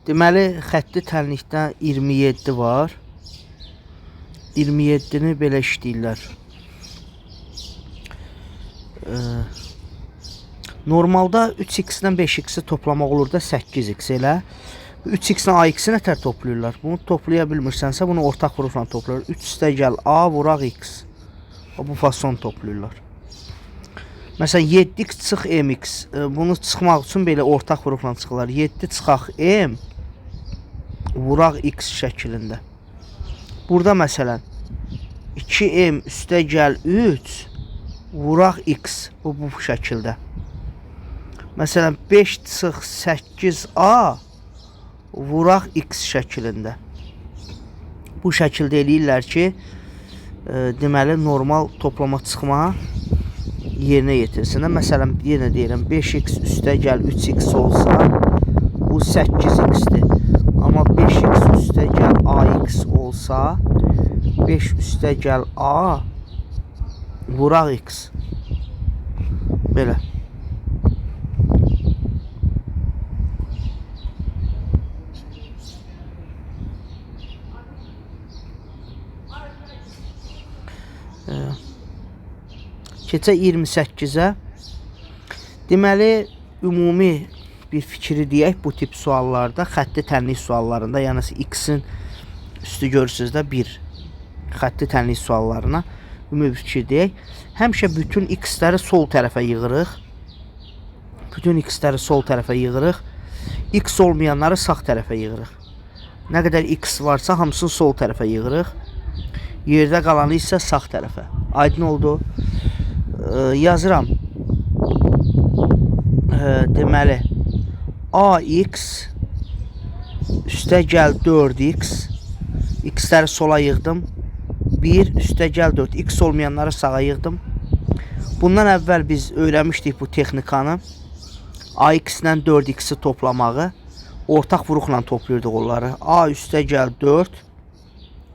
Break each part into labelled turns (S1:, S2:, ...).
S1: Deməli, xətti tənlikdə 27 var. 27-ni belə işləyirlər. Normalda 3x-dən 5x-i toplamaq olur da 8x elə. 3x-dən AX-i nətər toplayırlar? Bunu toplaya bilmirsənsə, bunu ortaq vurufla toplayırlar. 3 üstə gəl A vuraq x. Bu fason toplayırlar. Məsələn, 7x çıx mx. Bunu çıxmaq üçün belə ortaq vurufla çıxırlar. 7 çıxaq m vuraq x şəklində. Burada məsələn 2m üstə gəl 3 vuraq x. Bu şəkildə. Məsələn 5 çıx 8a vuraq x şəklində. Bu şəkildə eləyirlər ki, deməli normal toplama çıxma yerinə yetirsin. Məsələn yenə deyirəm 5x üstə gəl 3x olsa bu 8x-dir. Amma 5x üstə gəl ax olsa 5 üstə gəl a vuraq x. Belə. Keçək 28-ə. Deməli, ümumi bir fikri deyək bu tip suallarda, xətti tənlik suallarında, yəni x-in üstü görürsünüz də 1 xətti tənlik suallarına ümumi bir fikir deyək. Həmişə bütün x-ləri sol tərəfə yığırıq. Bütün x-ləri sol tərəfə yığırıq. X olmayanları sağ tərəfə yığırıq. Nə qədər x varsa hamısını sol tərəfə yığırıq. Yerdə qalanı isə sağ tərəfə. Aydın oldu. Yazıram. Deməli ax üstə gəl 4x. X-ləri sola yığdım. 1 üstə gəl 4. X olmayanları sağa yığdım. Bundan əvvəl biz öyrənmişdik bu texnikanı. AX-lə 4x-i toplamağı. Ortaq vuruqla toplayırdıq onları. A üstə gəl 4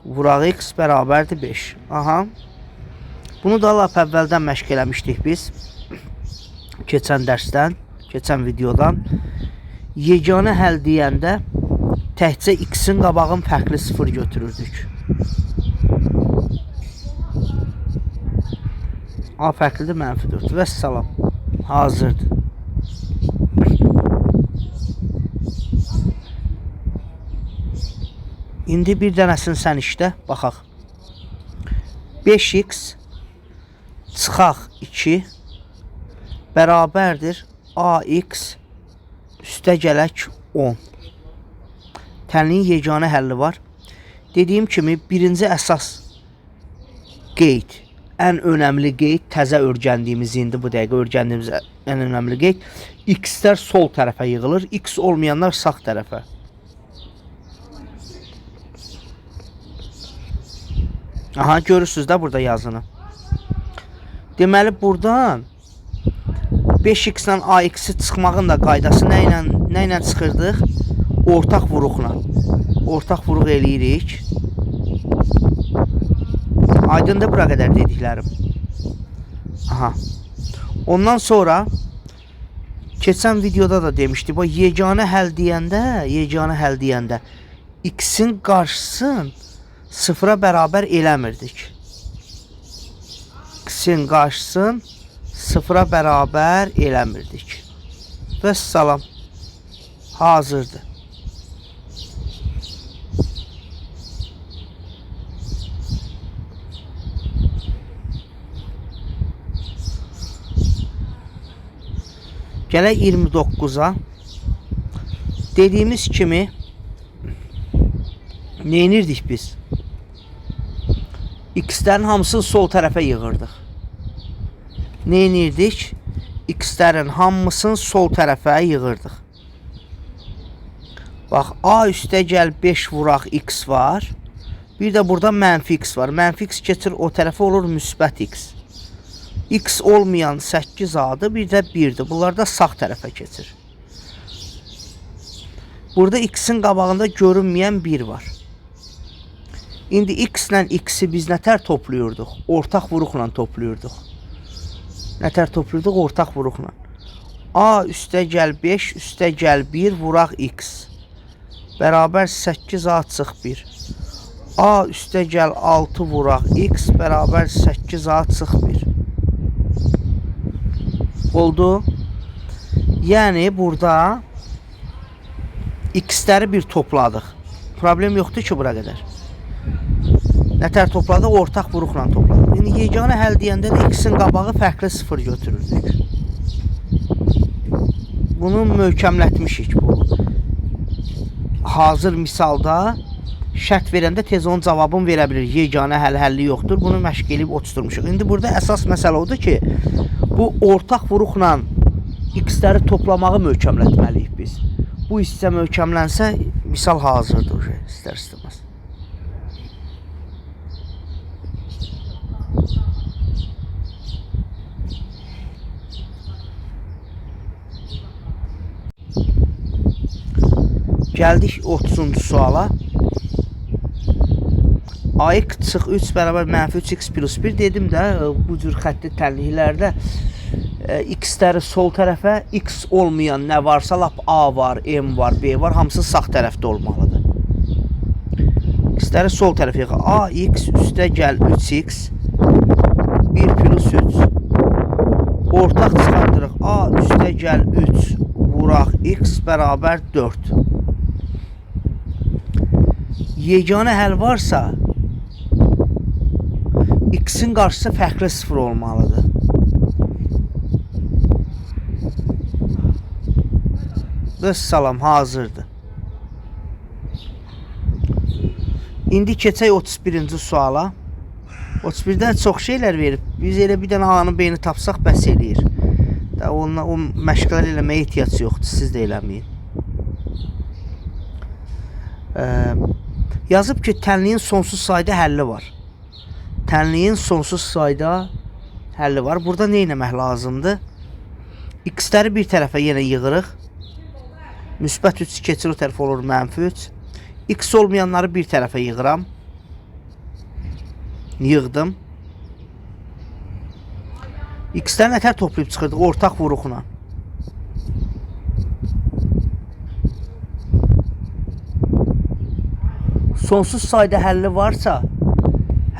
S1: vuraq x bərabərdir 5. Aha. Bunu da lap əvvəldən məşq eləmişdik biz. Keçən dərsdən, keçən videodan. Yeganə həll deyəndə təkcə x-in qabağın fərqli 0 götürürdük. A fərqlidir, mənfi 4. Vəssalam. Hazırdır. İndi bir dənəsini sən işlə, baxaq. 5x çıxaq 2 bərabərdir ax üstə gələk 10. Tənliyin yeganə həlli var. Dediyim kimi birinci əsas qeyd, ən önəmli qeyd, təzə öyrəndiyimiz, indi bu dəqiqə öyrəndiyimiz ən önəmli qeyd, x-lər sol tərəfə yığılır, x olmayanlar sağ tərəfə. Aha, görürsünüz də burada yazını. Deməli, buradan 5x-lə ax-i çıxmağın da qaydası nə ilə çıxırdıq? Ortaq vuruqla. Ortaq vuruq eləyirik. Aydındır bura qədər dediklərim. Aha. Ondan sonra keçən videoda da demişdik. Bu yeganə həll deyəndə x-in qarşısını 0-a bərabər eləmirdik. X-in qarşısını 0-a bərabər eləmirdik. Vəssalam. Hazırdır. Gələk 29-a. Dediyimiz kimi neynirdik biz? X-lərin hamısını sol tərəfə yığırdıq. Neynirdik? X-lərin hamısını sol tərəfə yığırdıq. Bax, A üstə gəl 5 vuraq x var. Bir də burada mənfi x var. Mənfi x keçir o tərəfə olur müsbət x. X olmayan 8a-dır, bir də 1-dir. Bunlar da sağ tərəfə keçir. Burada x-in qabağında görünməyən 1 var. İndi x ilə x-i biz nətər topluyorduk? Ortaq vuruqla topluyorduk. Nətər topluyorduk? Ortaq vuruqla. A üstə gəl 5, üstə gəl 1 vuraq x. bərabər 8A çıx 1. A üstə gəl 6 vuraq x bərabər 8A çıx 1. Oldu. Yəni burada x'ləri bir topladıq. Problem yoxdur ki, bura qədər. Nətər topladıq? Ortaq vuruqla topladıq. İndi yeganə həll deyəndə də x'in qabağı fərqli 0 götürürdük. Bunu möhkəmlətmişik bu. Hazır misalda şərt verəndə tez onun cavabını verə bilir. Yeganə həlli yoxdur. Bunu məşq edib oturtmuşuq. İndi burada əsas məsələ odur ki, bu ortaq vuruqla x'ləri toplamağı möhkəmlətməliyik biz. Bu hissə möhkəmlənsə, misal hazırdır istər-istəməz. Gəldik 30-cu suala. Ax çıx 3 bərabər mənfi 3x plus 1 dedim də, bu cür xətti tənliklərdə x'ləri sol tərəfə, x olmayan nə varsa, lap a var, m var, b var, hamısı sağ tərəfdə olmalıdır. X'ləri sol tərəfə yıxaq. Ax üstə gəl 3x 1 plus 3. Ortaq çıxardırıq. A üstə gəl 3 vuraq x bərabər 4. Yeganə həll varsa, x'in qarşısı fərqli 0 olmalıdır. Vəssalam, hazırdır. İndi keçək 31-ci suala. 31-dən çox şeylər verib. Biz elə bir dənə A-nın B-ni tapsaq bəs eləyir. O məşqlər eləməyə ehtiyac yoxdur, siz də eləməyin. Yazıb ki, tənliyin sonsuz sayda həlli var. Tənliyin sonsuz sayda həlli var. Burada nə etmək lazımdır? X'ləri bir tərəfə yenə yığırıq. Müsbət 3 keçir o tərəf olur mənfi 3. X olmayanları bir tərəfə yığıram. Yığdım. X'ləri nətər toplayıb çıxırdıq? Ortaq vuruqla. Sonsuz sayda həlli varsa,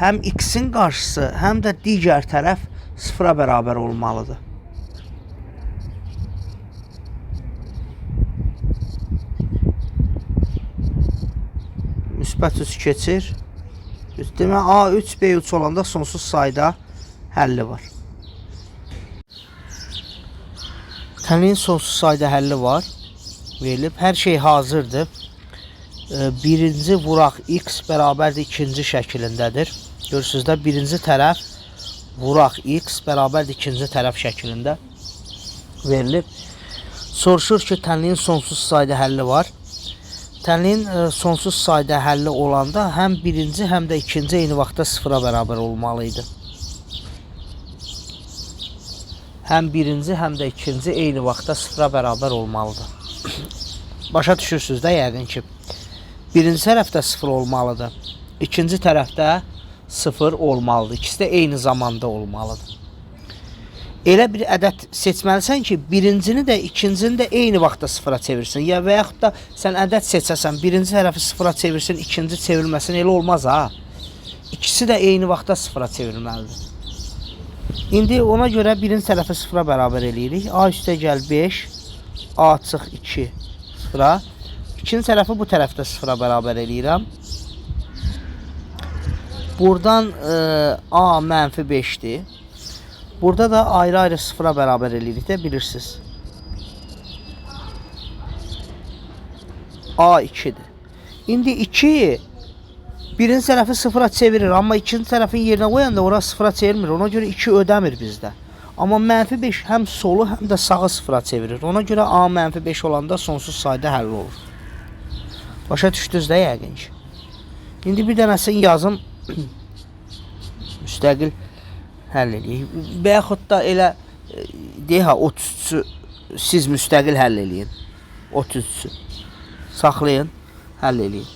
S1: həm x'in qarşısı, həm də digər tərəf 0-a bərabər olmalıdır. Müsbət 3 keçir. Demək, A3, B3 olanda sonsuz sayda həlli var. Tənliyin sonsuz sayda həlli var. Verilib. Hər şey hazırdır. Birinci vuraq x bərabərdir ikinci şəklindədir. Görürsünüz də birinci tərəf vuraq x bərabərdir ikinci tərəf şəklində verilib. Soruşur ki, tənliyin sonsuz sayda həlli var. Tənliyin sonsuz sayda həlli olanda həm birinci, həm də ikinci eyni vaxtda 0-a bərabər olmalıydı. Həm birinci, həm də ikinci eyni vaxtda 0-a bərabər olmalıdır. Başa düşürsünüz də yəqin ki, birinci tərəfdə 0 olmalıdır, ikinci tərəfdə 0 olmalıdır. İkisi də eyni zamanda olmalıdır. Elə bir ədəd seçməlisən ki, birincini də, ikincini də eyni vaxtda 0-a çevirsin. Ya və yaxud da sən ədəd seçəsən, birinci tərəfi 0-a çevirsin, ikinci çevirməsin, elə olmaz ha. İkisi də eyni vaxtda 0-a çevirməlidir. İndi ona görə birinci tərəfi 0-a bərabər eləyirik. A üstə gəl 5, A çıx 2 0-a. İkinci tərəfi bu tərəfdə 0-a bərabər eləyirəm. Buradan A mənfi 5'dir. Burada da ayrı-ayrı 0-a bərabər eləyirik də, bilirsiniz. A 2'dir. İndi 2 birinci tərəfi 0-a çevirir, amma ikinci tərəfin yerinə qoyanda ora 0-a çevirmir. Ona görə 2 ödəmir bizdə. Amma mənfi 5 həm solu, həm də sağı 0-a çevirir. Ona görə A mənfi 5 olanda sonsuz sayda həll olur. Başa düşdünüz də yəqin ki. İndi bir dənəsini yazım. Müstəqil həll edeyik. Və yaxud da elə deyək ha, 33'ü siz müstəqil həll eləyin. 33'ü saxlayın, həll eləyin.